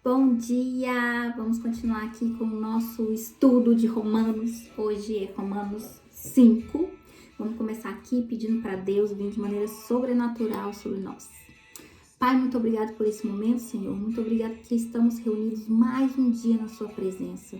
Bom dia! Vamos continuar aqui com o nosso estudo de Romanos. Hoje é Romanos 5. Vamos começar aqui pedindo para Deus vir de maneira sobrenatural sobre nós. Pai, muito obrigado por esse momento, Senhor. Muito obrigado que estamos reunidos mais um dia na sua presença.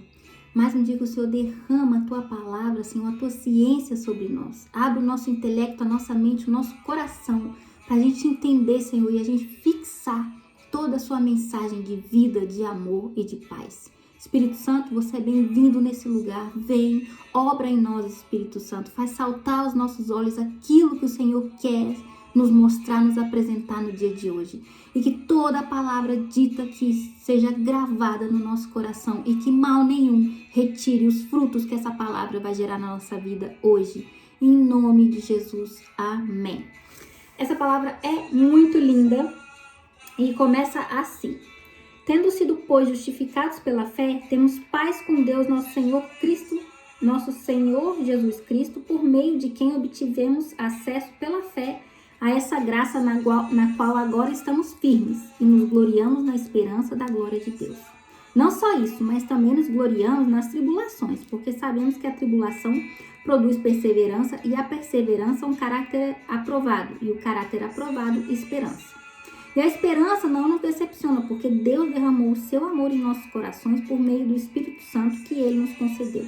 Mais um dia que o Senhor derrama a tua palavra, Senhor, a tua ciência sobre nós. Abre o nosso intelecto, a nossa mente, o nosso coração, para a gente entender, Senhor, e a gente fixar toda a sua mensagem de vida, de amor e de paz. Espírito Santo, você é bem-vindo nesse lugar. Vem, obra em nós, Espírito Santo. Faz saltar aos nossos olhos aquilo que o Senhor quer nos mostrar, nos apresentar no dia de hoje. E que toda a palavra dita aqui seja gravada no nosso coração e que mal nenhum retire os frutos que essa palavra vai gerar na nossa vida hoje. Em nome de Jesus. Amém. Essa palavra é muito linda. E começa assim: tendo sido, pois, justificados pela fé, temos paz com Deus, nosso Senhor Jesus Cristo, por meio de quem obtivemos acesso pela fé a essa graça na qual agora estamos firmes e nos gloriamos na esperança da glória de Deus. Não só isso, mas também nos gloriamos nas tribulações, porque sabemos que a tribulação produz perseverança e a perseverança um caráter aprovado, e o caráter aprovado, esperança. E a esperança não nos decepciona, porque Deus derramou o seu amor em nossos corações por meio do Espírito Santo que Ele nos concedeu.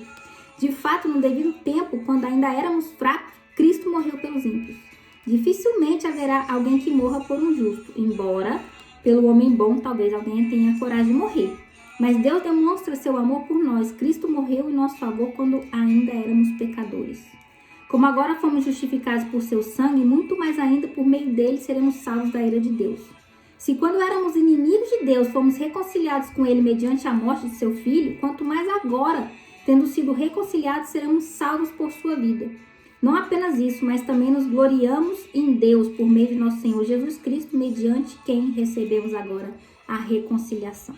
De fato, no devido tempo, quando ainda éramos fracos, Cristo morreu pelos ímpios. Dificilmente haverá alguém que morra por um justo, embora, pelo homem bom, talvez alguém tenha coragem de morrer. Mas Deus demonstra seu amor por nós. Cristo morreu em nosso favor quando ainda éramos pecadores. Como agora fomos justificados por seu sangue, muito mais ainda por meio dele seremos salvos da ira de Deus. Se quando éramos inimigos de Deus, fomos reconciliados com ele mediante a morte de seu filho, quanto mais agora, tendo sido reconciliados, seremos salvos por sua vida. Não apenas isso, mas também nos gloriamos em Deus por meio de nosso Senhor Jesus Cristo, mediante quem recebemos agora a reconciliação.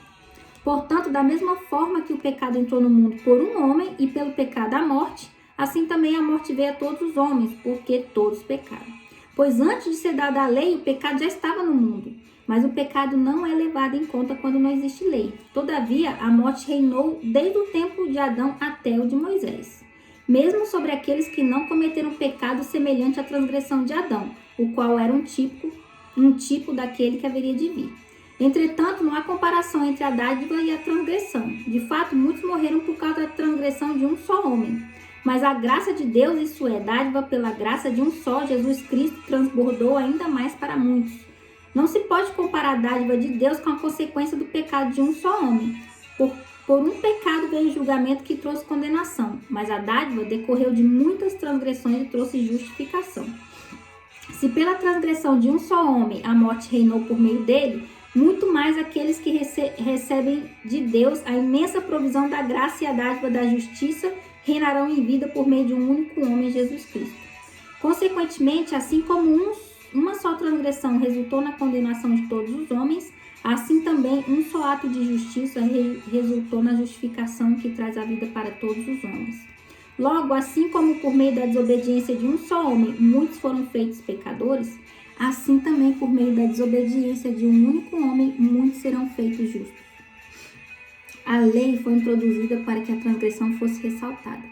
Portanto, da mesma forma que o pecado entrou no mundo por um homem e pelo pecado a morte, assim também a morte veio a todos os homens, porque todos pecaram. Pois antes de ser dada a lei, o pecado já estava no mundo. Mas o pecado não é levado em conta quando não existe lei. Todavia, a morte reinou desde o tempo de Adão até o de Moisés. Mesmo sobre aqueles que não cometeram pecado semelhante à transgressão de Adão, o qual era um tipo daquele que haveria de vir. Entretanto, não há comparação entre a dádiva e a transgressão. De fato, muitos morreram por causa da transgressão de um só homem. Mas a graça de Deus, isso é, dádiva pela graça de um só, Jesus Cristo, transbordou ainda mais para muitos. Não se pode comparar a dádiva de Deus com a consequência do pecado de um só homem. Por um pecado veio o julgamento que trouxe condenação, mas a dádiva decorreu de muitas transgressões e trouxe justificação. Se pela transgressão de um só homem a morte reinou por meio dele, muito mais aqueles que recebem de Deus a imensa provisão da graça e a dádiva da justiça reinarão em vida por meio de um único homem, Jesus Cristo. Consequentemente, assim como uma só transgressão resultou na condenação de todos os homens, assim também um só ato de justiça resultou na justificação que traz a vida para todos os homens. Logo, assim como por meio da desobediência de um só homem muitos foram feitos pecadores, assim também por meio da desobediência de um único homem muitos serão feitos justos. A lei foi introduzida para que a transgressão fosse ressaltada,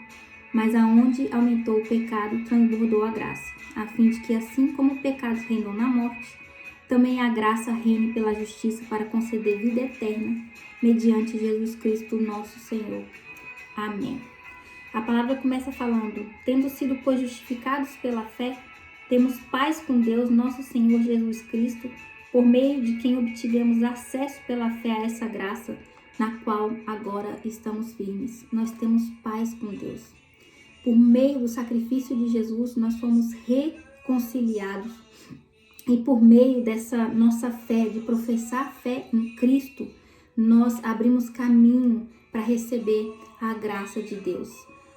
mas aonde aumentou o pecado, transbordou a graça, a fim de que, assim como o pecado reinou na morte, também a graça reine pela justiça para conceder vida eterna, mediante Jesus Cristo, nosso Senhor. Amém. A palavra começa falando: tendo sido, pois, justificados pela fé, temos paz com Deus, nosso Senhor Jesus Cristo, por meio de quem obtivemos acesso pela fé a essa graça, na qual agora estamos firmes. Nós temos paz com Deus. Por meio do sacrifício de Jesus, nós fomos reconciliados. E por meio dessa nossa fé, de professar fé em Cristo, nós abrimos caminho para receber a graça de Deus.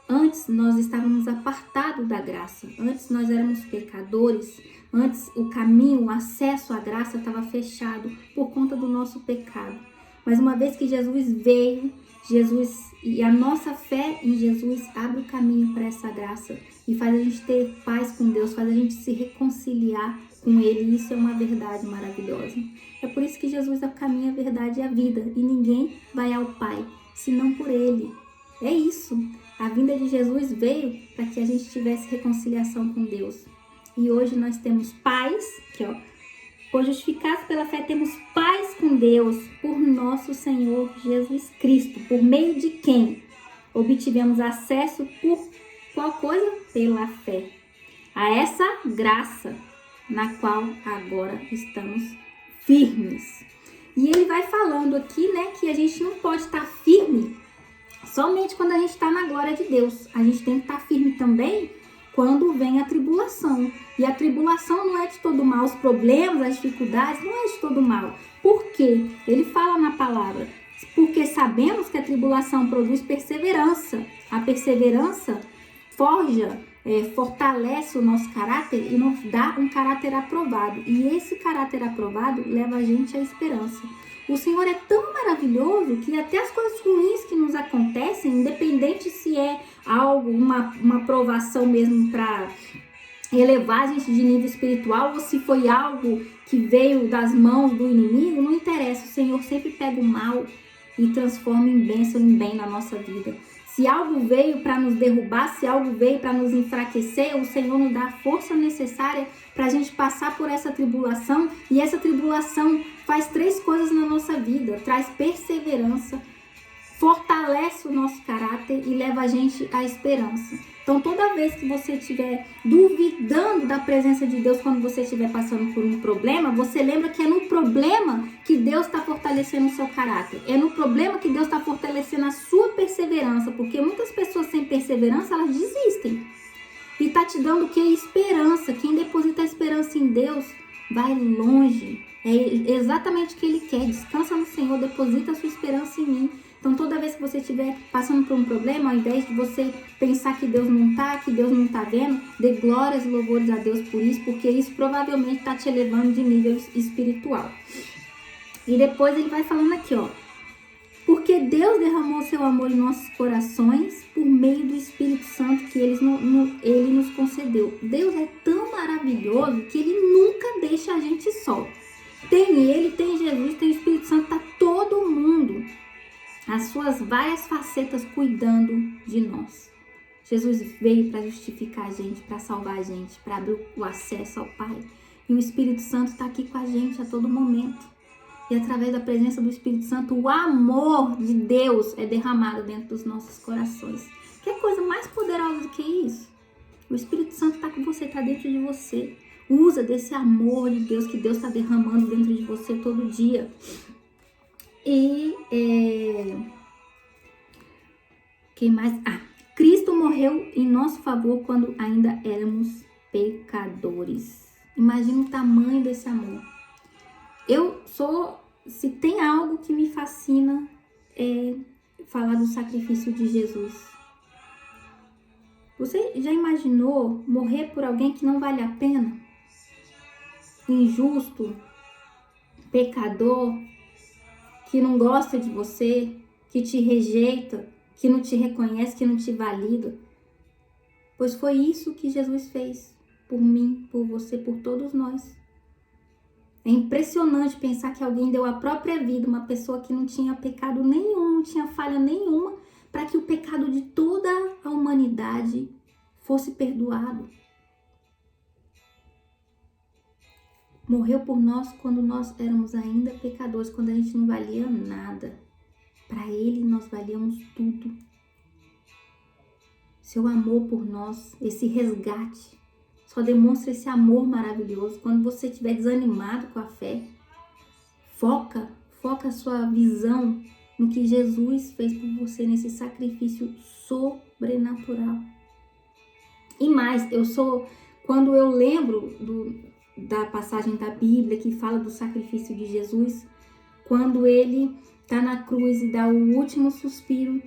Antes nós estávamos apartados da graça, antes nós éramos pecadores, antes o caminho, o acesso à graça estava fechado por conta do nosso pecado. Mas uma vez que Jesus veio, e a nossa fé em Jesus abre o caminho para essa graça e faz a gente ter paz com Deus, faz a gente se reconciliar com Ele. Isso é uma verdade maravilhosa. É por isso que Jesus é o caminho, a verdade e a vida. E ninguém vai ao Pai, senão por Ele. É isso. A vinda de Jesus veio para que a gente tivesse reconciliação com Deus. E hoje nós temos paz, que por justificados pela fé, temos paz com Deus por nosso Senhor Jesus Cristo. Por meio de quem obtivemos acesso por qual coisa? Pela fé. A essa graça na qual agora estamos firmes. E ele vai falando aqui, né, que a gente não pode estar firme somente quando a gente está na glória de Deus. A gente tem que estar firme também quando vem a tribulação. E a tribulação não é de todo mal. Os problemas, as dificuldades não é de todo mal. Por quê? Ele fala na palavra. Porque sabemos que a tribulação produz perseverança. A perseverança fortalece o nosso caráter e nos dá um caráter aprovado. E esse caráter aprovado leva a gente à esperança. O Senhor é tão maravilhoso que até as coisas ruins que nos acontecem, independente se é algo, uma provação mesmo para elevar a gente de nível espiritual, ou se foi algo que veio das mãos do inimigo, não interessa. O Senhor sempre pega o mal e transforma em bênção, em bem na nossa vida. Se algo veio para nos derrubar, se algo veio para nos enfraquecer, o Senhor nos dá a força necessária para a gente passar por essa tribulação. E essa tribulação faz 3 coisas na nossa vida. Traz perseverança, fortalece o nosso caráter e leva a gente à esperança. Então, toda vez que você estiver duvidando da presença de Deus, quando você estiver passando por um problema, você lembra que é no problema que Deus está fortalecendo o seu caráter. É no problema que Deus está fortalecendo a sua perseverança. Porque muitas pessoas sem perseverança, elas desistem. E está te dando o que? Esperança. Quem deposita a esperança em Deus vai longe. É exatamente o que Ele quer. Descansa no Senhor, deposita a sua esperança em mim. Então, toda vez que você estiver passando por um problema, ao invés de você pensar que Deus não está, que Deus não está vendo, dê glórias e louvores a Deus por isso, porque isso provavelmente está te elevando de nível espiritual. E depois ele vai falando aqui, porque Deus derramou seu amor em nossos corações por meio do Espírito Santo que Ele nos concedeu. Deus é tão maravilhoso que Ele nunca deixa a gente só. Tem Ele, tem Jesus, tem o Espírito Santo, tá todo mundo, as suas várias facetas, cuidando de nós. Jesus veio para justificar a gente, para salvar a gente, para abrir o acesso ao Pai. E o Espírito Santo está aqui com a gente a todo momento. E através da presença do Espírito Santo, o amor de Deus é derramado dentro dos nossos corações. Que coisa mais poderosa do que isso? O Espírito Santo está com você, está dentro de você. Usa desse amor de Deus que Deus está derramando dentro de você todo dia. E quem mais? Cristo morreu em nosso favor quando ainda éramos pecadores. Imagina o tamanho desse amor. Se tem algo que me fascina, é falar do sacrifício de Jesus. Você já imaginou morrer por alguém que não vale a pena? Injusto, pecador, que não gosta de você, que te rejeita, que não te reconhece, que não te valida. Pois foi isso que Jesus fez por mim, por você, por todos nós. É impressionante pensar que alguém deu a própria vida, uma pessoa que não tinha pecado nenhum, não tinha falha nenhuma, para que o pecado de toda a humanidade fosse perdoado. Morreu por nós quando nós éramos ainda pecadores, quando a gente não valia nada. Para Ele nós valíamos tudo. Seu amor por nós, esse resgate, só demonstra esse amor maravilhoso. Quando você estiver desanimado com a fé, foca a sua visão no que Jesus fez por você, nesse sacrifício sobrenatural. E mais, quando eu lembro da passagem da Bíblia que fala do sacrifício de Jesus, quando Ele está na cruz e dá o último suspiro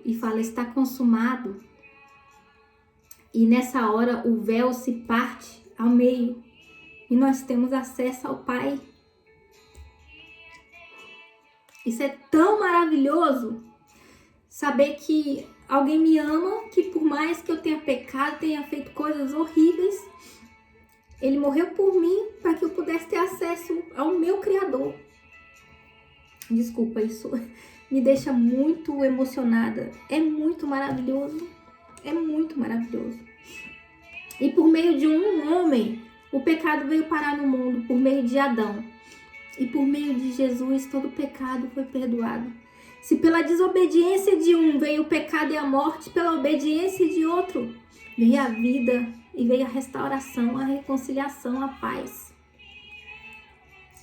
e fala, está consumado. E nessa hora o véu se parte ao meio e nós temos acesso ao Pai. Isso é tão maravilhoso, saber que alguém me ama, que por mais que eu tenha pecado, tenha feito coisas horríveis, Ele morreu por mim para que eu pudesse ter acesso ao meu Criador. Desculpa, isso me deixa muito emocionada. É muito maravilhoso. É muito maravilhoso. E por meio de um homem, o pecado veio parar no mundo, por meio de Adão. E por meio de Jesus, todo pecado foi perdoado. Se pela desobediência de um veio o pecado e a morte, pela obediência de outro veio a vida e veio a restauração, a reconciliação, a paz.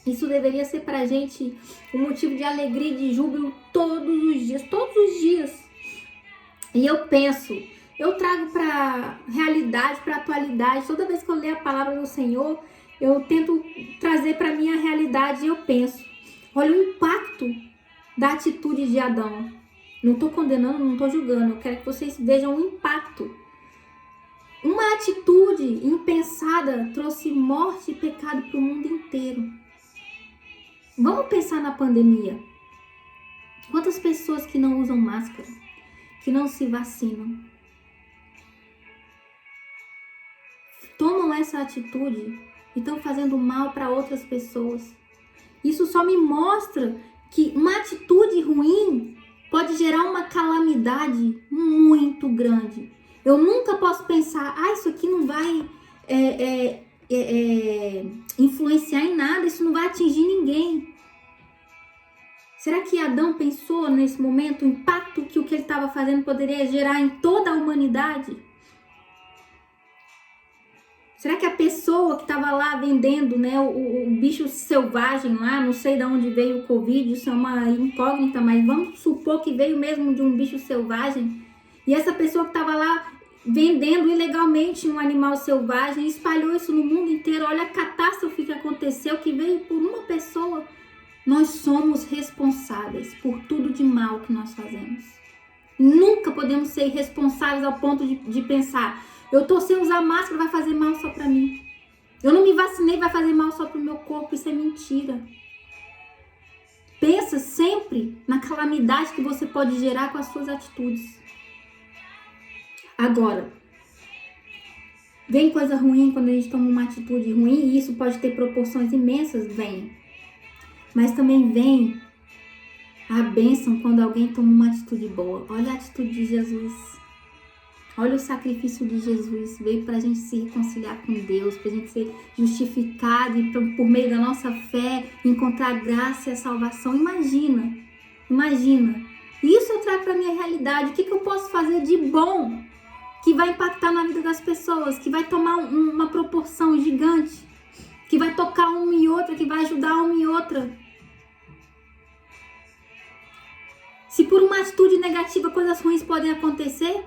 Isso deveria ser para a gente um motivo de alegria e de júbilo todos os dias, todos os dias. E eu trago para realidade, para atualidade, toda vez que eu leio a palavra do Senhor, eu tento trazer para minha realidade e eu penso, olha o impacto da atitude de Adão. Não estou condenando, não estou julgando, eu quero que vocês vejam o impacto. Uma atitude impensada trouxe morte e pecado para o mundo inteiro. Vamos pensar na pandemia. Quantas pessoas que não usam máscara, que não se vacinam, tomam essa atitude e estão fazendo mal para outras pessoas. Isso só me mostra que uma atitude ruim pode gerar uma calamidade muito grande. Eu nunca posso pensar, isso aqui não vai influenciar em nada, isso não vai atingir ninguém. Será que Adão pensou nesse momento o impacto que o que ele estava fazendo poderia gerar em toda a humanidade? Será que a pessoa que estava lá vendendo, né, o bicho selvagem lá, não sei de onde veio o Covid, isso é uma incógnita, mas vamos supor que veio mesmo de um bicho selvagem, e essa pessoa que estava lá vendendo ilegalmente um animal selvagem, espalhou isso no mundo inteiro. Olha a catástrofe que aconteceu, que veio por uma pessoa. Nós somos responsáveis por tudo de mal que nós fazemos. Nunca podemos ser irresponsáveis ao ponto de pensar, eu tô sem usar máscara, vai fazer mal só pra mim. Eu não me vacinei, vai fazer mal só pro meu corpo. Isso é mentira. Pensa sempre na calamidade que você pode gerar com as suas atitudes. Agora, vem coisa ruim quando a gente toma uma atitude ruim, e isso pode ter proporções imensas, vem. Mas também vem a bênção quando alguém toma uma atitude boa. Olha a atitude de Jesus. Olha o sacrifício de Jesus. Veio para a gente se reconciliar com Deus, para a gente ser justificado e por meio da nossa fé encontrar graça e a salvação. Imagina. Isso eu trago para a minha realidade. O que eu posso fazer de bom que vai impactar na vida das pessoas, que vai tomar uma proporção gigante, que vai tocar uma e outra, que vai ajudar uma e outra? Se por uma atitude negativa coisas ruins podem acontecer,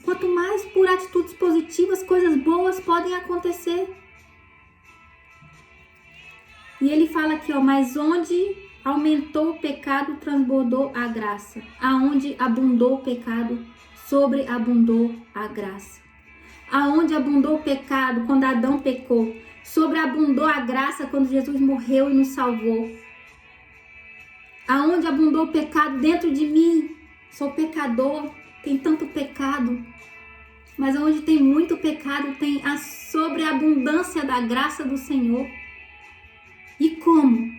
quanto mais por atitudes positivas, coisas boas podem acontecer. E ele fala aqui, mas onde aumentou o pecado, transbordou a graça. Aonde abundou o pecado, sobreabundou a graça. Aonde abundou o pecado, quando Adão pecou, sobreabundou a graça quando Jesus morreu e nos salvou. Aonde abundou o pecado dentro de mim, sou pecador, tem tanto pecado. Mas onde tem muito pecado, tem a sobreabundância da graça do Senhor. E como?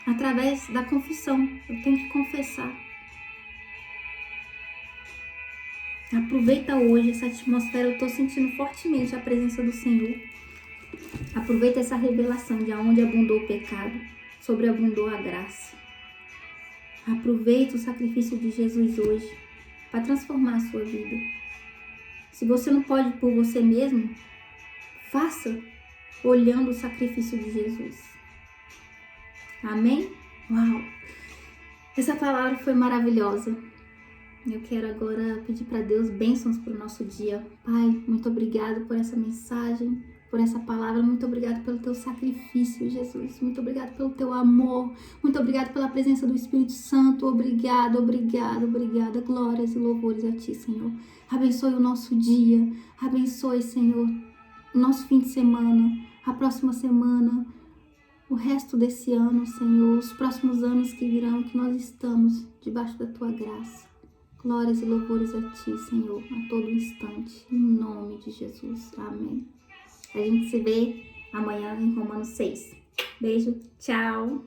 Através da confissão. Eu tenho que confessar. Aproveita hoje essa atmosfera. Eu estou sentindo fortemente a presença do Senhor. Aproveita essa revelação de aonde abundou o pecado, sobreabundou a graça. Aproveita o sacrifício de Jesus hoje para transformar a sua vida. Se você não pode por você mesmo, faça olhando o sacrifício de Jesus. Amém? Uau! Essa palavra foi maravilhosa. Eu quero agora pedir para Deus bênçãos para o nosso dia. Pai, muito obrigado por essa mensagem, por essa palavra. Muito obrigado pelo teu sacrifício, Jesus. Muito obrigado pelo teu amor. Muito obrigado pela presença do Espírito Santo. Obrigado. Glórias e louvores a ti, Senhor. Abençoe o nosso dia. Abençoe, Senhor, o nosso fim de semana, a próxima semana, o resto desse ano, Senhor, os próximos anos que virão, que nós estamos debaixo da tua graça. Glórias e louvores a ti, Senhor, a todo instante. Em nome de Jesus. Amém. A gente se vê amanhã em Romanos 6. Beijo, tchau!